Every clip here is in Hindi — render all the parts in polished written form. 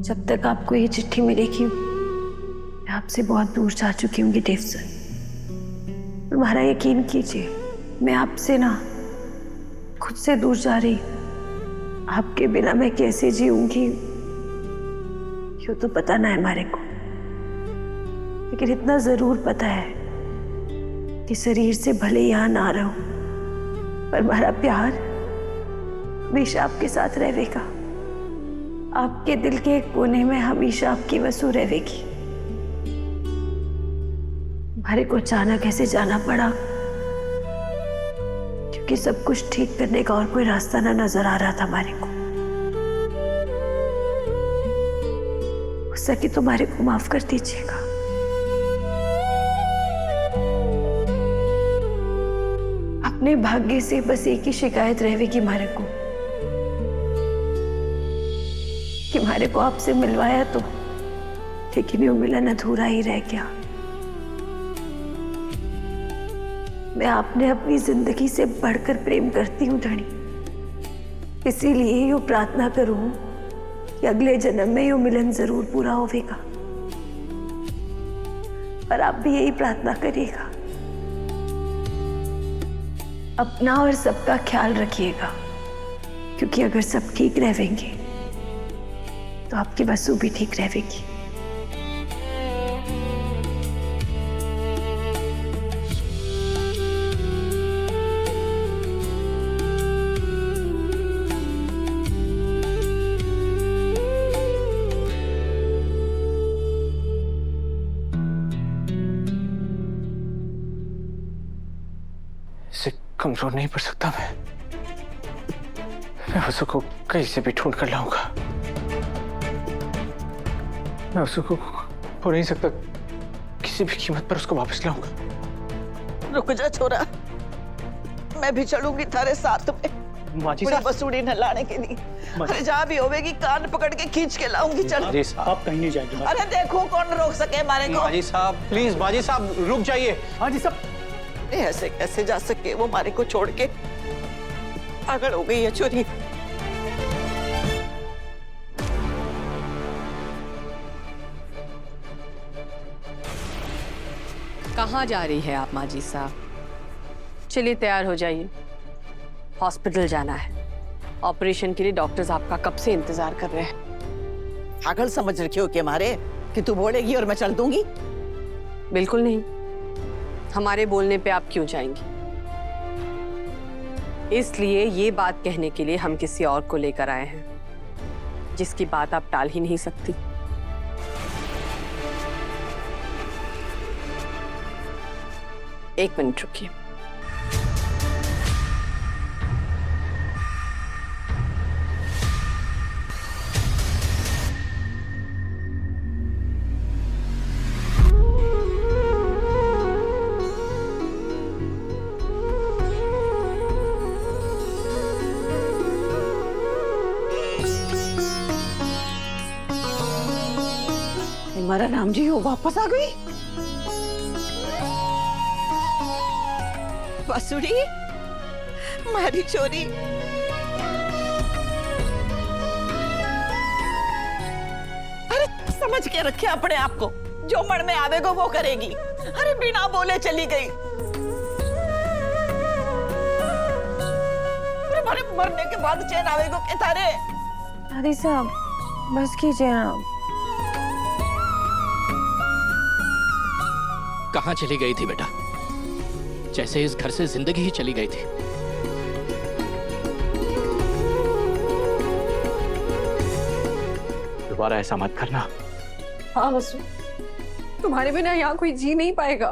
जब तक आपको ये चिट्ठी मिलेगी मैं आपसे बहुत दूर जा चुकी हूँ देव सर। तुम्हारा यकीन कीजिए, मैं आपसे ना खुद से दूर जा रही हूँ। आपके बिना मैं कैसे जीऊंगी यूं तो पता ना है हमारे को, लेकिन इतना जरूर पता है कि शरीर से भले यहाँ ना रहूं पर हमारा प्यार हमेशा आपके साथ रहेगा। आपके दिल के एक कोने में हमेशा आपकी वसु रहेगी। हमारे को अचानक ऐसे जाना पड़ा क्योंकि सब कुछ ठीक करने का और कोई रास्ता ना नजर आ रहा था हमारे को। हो सके तो हमारे को माफ कर दीजिएगा। अपने भाग्य से बस एक ही शिकायत रहेगी हमारे को कि हमारे को आपसे मिलवाया तो, लेकिन वो मिलन अधूरा ही रह गया। मैं आपने अपनी जिंदगी से बढ़कर प्रेम करती हूँ धनी, इसीलिए यूं प्रार्थना करूं कि अगले जन्म में यूं मिलन जरूर पूरा होगा। और आप भी यही प्रार्थना करिएगा। अपना और सबका ख्याल रखिएगा, क्योंकि अगर सब ठीक रहेंगे तो आपकी वसु भी ठीक रहेगी। इसे कमजोर नहीं पड़ सकता मैं वसु को कहीं से भी ढूंढ कर लाऊंगा। मैं वसु को खो नहीं सकता, किसी भी कीमत पर उसको वापस लाऊंगा। रुक जा छोरा, मैं भी चलूंगी थारे साथ में माजी पूरी साहब, बसूड़ी न लाने के लिए। अरे जहाँ भी होवेगी कान पकड़ के खींच के लाऊंगी। चल माजी साहब, आप कहीं नहीं जाएंगे। अरे देखो कौन रोक सके हमारे को। माजी साहब प्लीज, माजी साहब रुक जाइए। माजी साहब, ऐसे कैसे जा सके वो हमारे को छोड़ के। पागल हो गई है छोरी। कहाँ जा रही है आप माजी साहब? चलिए तैयार हो जाइए, हॉस्पिटल जाना है। ऑपरेशन के लिए डॉक्टर्स आपका कब से इंतजार कर रहे हैं। पागल समझ रखी हो कि हमारे कि तू बोलेगी और मैं चल दूंगी? बिल्कुल नहीं, हमारे बोलने पे आप क्यों जाएंगी? इसलिए ये बात कहने के लिए हम किसी और को लेकर आए हैं जिसकी बात आप टाल ही नहीं सकती। एक मिनट रुकिए। हमारा राम जी वो वापस आ गई। बसुड़ी मारी चोरी। अरे समझ के रखे अपने आप को, जो मन में आवेगा वो करेगी। अरे बिना बोले चली गई। अरे मारे मरने के बाद चैन आवेगा के तारे। दादी साहब बस कीजिए ना। कहाँ चली गई थी बेटा? जैसे इस घर से जिंदगी ही चली गई थी। दोबारा ऐसा मत करना। हाँ वसु, तुम्हारे बिना यहाँ कोई जी नहीं पाएगा।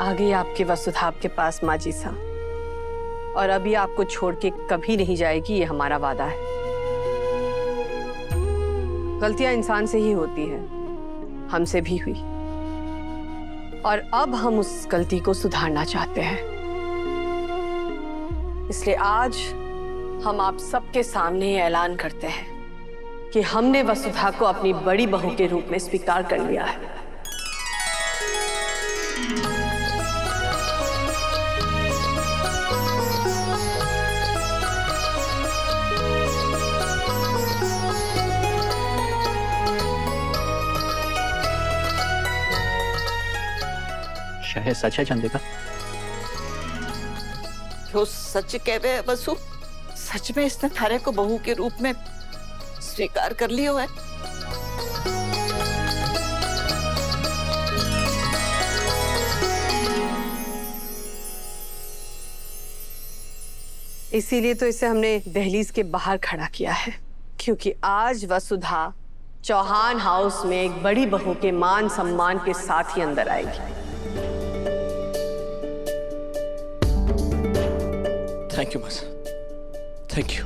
आ गई आपकी वसुधा आपके पास माजी साहब, और अभी आपको छोड़ के कभी नहीं जाएगी, ये हमारा वादा है। गलतियां इंसान से ही होती हैं, हमसे भी हुई, और अब हम उस गलती को सुधारना चाहते हैं। इसलिए आज हम आप सबके सामने ये ऐलान करते हैं कि हमने वसुधा को अपनी बड़ी बहू के रूप में स्वीकार कर लिया है। हमेशा है, सच है चंद्रिका। जो सच कह रहे हैं वसु, सच में इसने थारे को बहू के रूप में स्वीकार कर लियो है? इसीलिए तो इसे हमने दहलीज के बाहर खड़ा किया है, क्योंकि आज वसुधा चौहान हाउस में एक बड़ी बहू के मान सम्मान के साथ ही अंदर आएगी। थैंक यू बस, थैंक यू।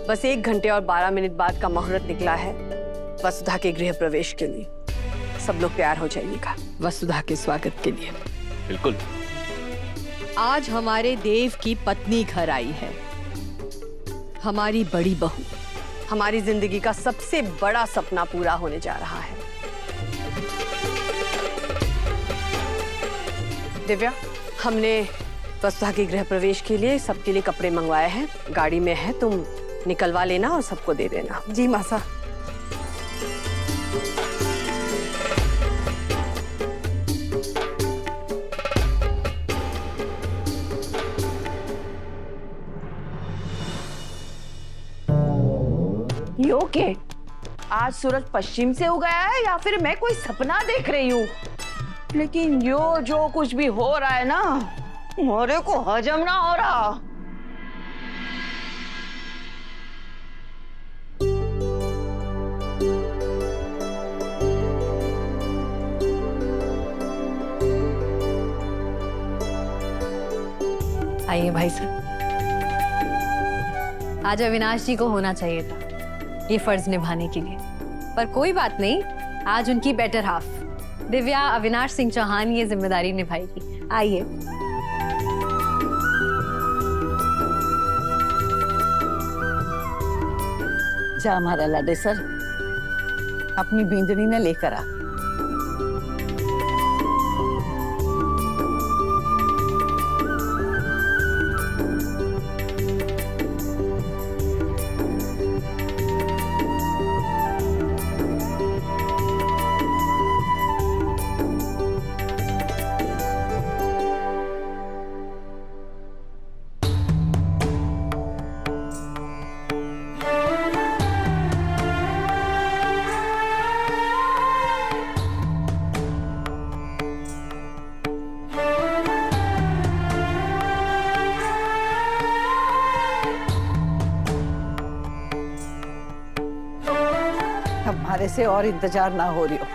बस 1 घंटे और 12 मिनट बाद का मुहूर्त निकला है वसुधा के गृह प्रवेश के लिए। सब लोग तैयार हो जाइएगा वसुधा के स्वागत के लिए। बिल्कुल। आज हमारे देव की पत्नी घर आई है, हमारी बड़ी बहू। हमारी जिंदगी का सबसे बड़ा सपना पूरा होने जा रहा है। दिव्या, हमने वसुधा के गृह प्रवेश के लिए सबके लिए कपड़े मंगवाए हैं, गाड़ी में है, तुम निकलवा लेना और सबको दे देना। जी मासा। यो के आज सूरज पश्चिम से उगा है या फिर मैं कोई सपना देख रही हूँ? लेकिन यो जो कुछ भी हो रहा है ना, मोरे को हजम ना हो रहा। आइए भाई साहब। आज अविनाश जी को होना चाहिए था ये फर्ज निभाने के लिए, पर कोई बात नहीं, आज उनकी बेटर हाफ दिव्या अविनाश सिंह चौहान ये जिम्मेदारी निभाएगी। आइए। जा हमारा लाडे सर, अपनी बींदनी ने लेकर आ। हमारे से और इंतजार ना हो रही हो।